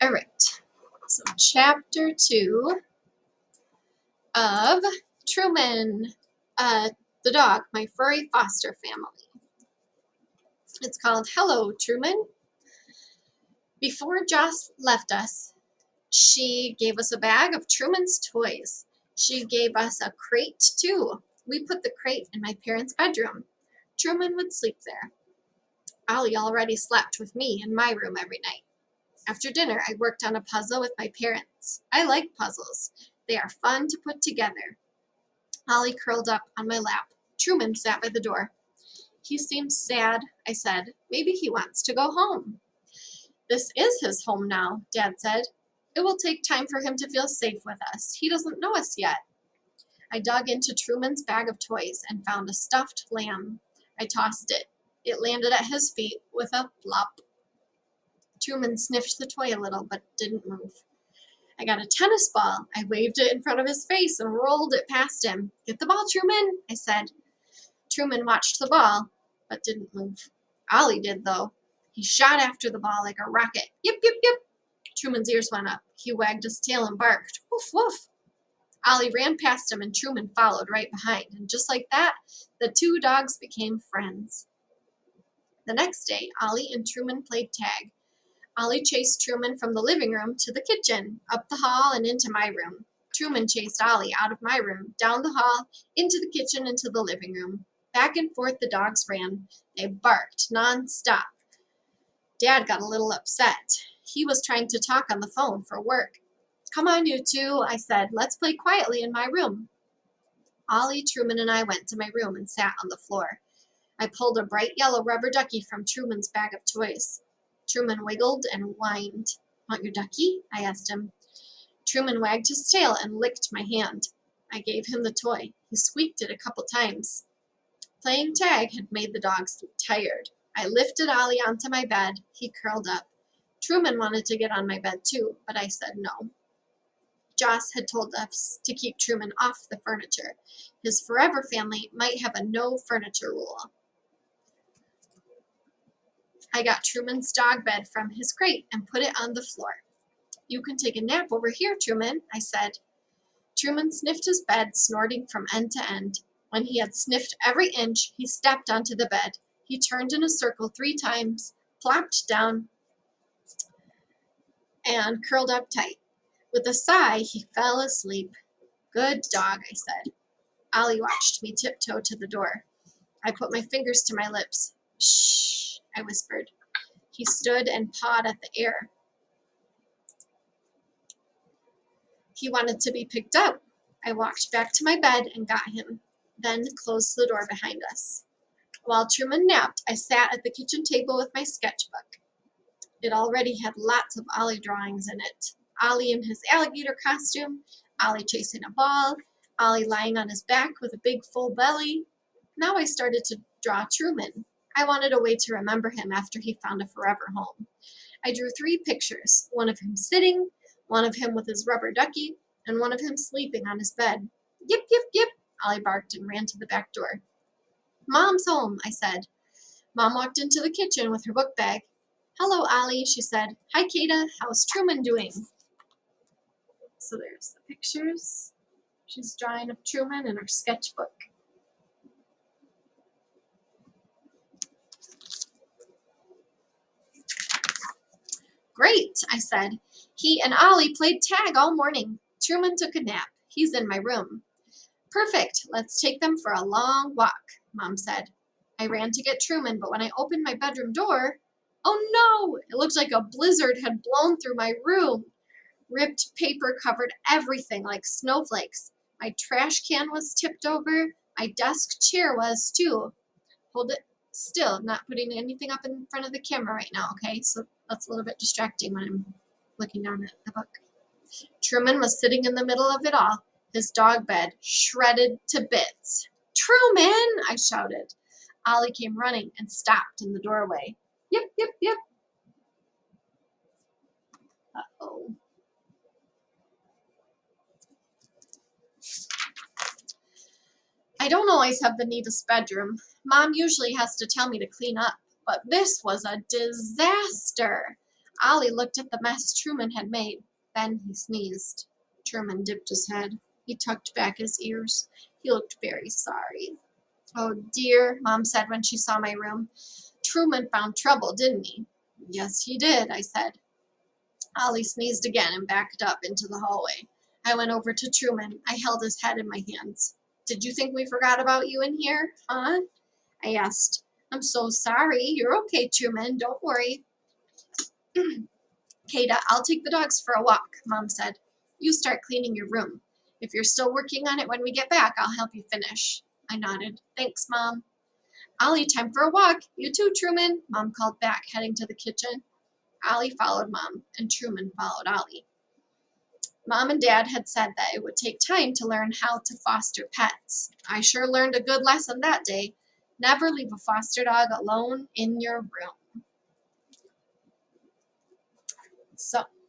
All right, so chapter 2 of Truman, the dog, my furry foster family. It's called Hello, Truman. Before Joss left us, she gave us a bag of Truman's toys. She gave us a crate, too. We put the crate in my parents' bedroom. Truman would sleep there. Ollie already slept with me in my room every night. After dinner, I worked on a puzzle with my parents. I like puzzles. They are fun to put together. Ollie curled up on my lap. Truman sat by the door. He seems sad, I said. Maybe he wants to go home. This is his home now, Dad said. It will take time for him to feel safe with us. He doesn't know us yet. I dug into Truman's bag of toys and found a stuffed lamb. I tossed it. It landed at his feet with a plop. Truman sniffed the toy a little, but didn't move. I got a tennis ball. I waved it in front of his face and rolled it past him. Get the ball, Truman, I said. Truman watched the ball, but didn't move. Ollie did, though. He shot after the ball like a rocket. Yip, yip, yip. Truman's ears went up. He wagged his tail and barked. Woof, woof. Ollie ran past him and Truman followed right behind. And just like that, the two dogs became friends. The next day, Ollie and Truman played tag. Ollie chased Truman from the living room to the kitchen, up the hall and into my room. Truman chased Ollie out of my room, down the hall, into the kitchen, into the living room. Back and forth the dogs ran. They barked nonstop. Dad got a little upset. He was trying to talk on the phone for work. Come on, you two, I said. Let's play quietly in my room. Ollie, Truman, and I went to my room and sat on the floor. I pulled a bright yellow rubber ducky from Truman's bag of toys. Truman wiggled and whined. Want your ducky? I asked him. Truman wagged his tail and licked my hand. I gave him the toy. He squeaked it a couple times. Playing tag had made the dogs tired. I lifted Ollie onto my bed. He curled up. Truman wanted to get on my bed too, but I said no. Joss had told us to keep Truman off the furniture. His forever family might have a no furniture rule. I got Truman's dog bed from his crate and put it on the floor. You can take a nap over here, Truman, I said. Truman sniffed his bed, snorting from end to end. When he had sniffed every inch, he stepped onto the bed. He turned in a circle 3 times, plopped down, and curled up tight. With a sigh, he fell asleep. Good dog, I said. Ollie watched me tiptoe to the door. I put my fingers to my lips. Shh, I whispered. He stood and pawed at the air. He wanted to be picked up. I walked back to my bed and got him, then closed the door behind us. While Truman napped, I sat at the kitchen table with my sketchbook. It already had lots of Ollie drawings in it. Ollie in his alligator costume, Ollie chasing a ball, Ollie lying on his back with a big full belly. Now I started to draw Truman. I wanted a way to remember him after he found a forever home. I drew 3 pictures, one of him sitting, one of him with his rubber ducky, and one of him sleeping on his bed. Yip, yip, yip, Ollie barked and ran to the back door. Mom's home, I said. Mom walked into the kitchen with her book bag. Hello, Ollie, she said. Hi, Kata. How's Truman doing? So there's the pictures. She's drawing of Truman in her sketchbook. Great, I said. He and Ollie played tag all morning. Truman took a nap. He's in my room. Perfect. Let's take them for a long walk, Mom said. I ran to get Truman, but when I opened my bedroom door, oh no! It looked like a blizzard had blown through my room. Ripped paper covered everything like snowflakes. My trash can was tipped over. My desk chair was too. Hold it still. I'm not putting anything up in front of the camera right now, okay? So that's a little bit distracting when I'm looking down at the book. Truman was sitting in the middle of it all, his dog bed shredded to bits. Truman, I shouted. Ollie came running and stopped in the doorway. Yip, yip, yip. Uh-oh. I don't always have the neatest bedroom. Mom usually has to tell me to clean up, but this was a disaster. Ollie looked at the mess Truman had made. Then he sneezed. Truman dipped his head. He tucked back his ears. He looked very sorry. Oh dear, Mom said when she saw my room. Truman found trouble, didn't he? Yes, he did, I said. Ollie sneezed again and backed up into the hallway. I went over to Truman. I held his head in my hands. Did you think we forgot about you in here, huh? I asked. I'm so sorry. You're okay, Truman. Don't worry. Kata, I'll take the dogs for a walk, Mom said. You start cleaning your room. If you're still working on it when we get back, I'll help you finish. I nodded. Thanks, Mom. Ollie, time for a walk. You too, Truman, Mom called back, heading to the kitchen. Ollie followed Mom, and Truman followed Ollie. Mom and Dad had said that it would take time to learn how to foster pets. I sure learned a good lesson that day. Never leave a foster dog alone in your room. So,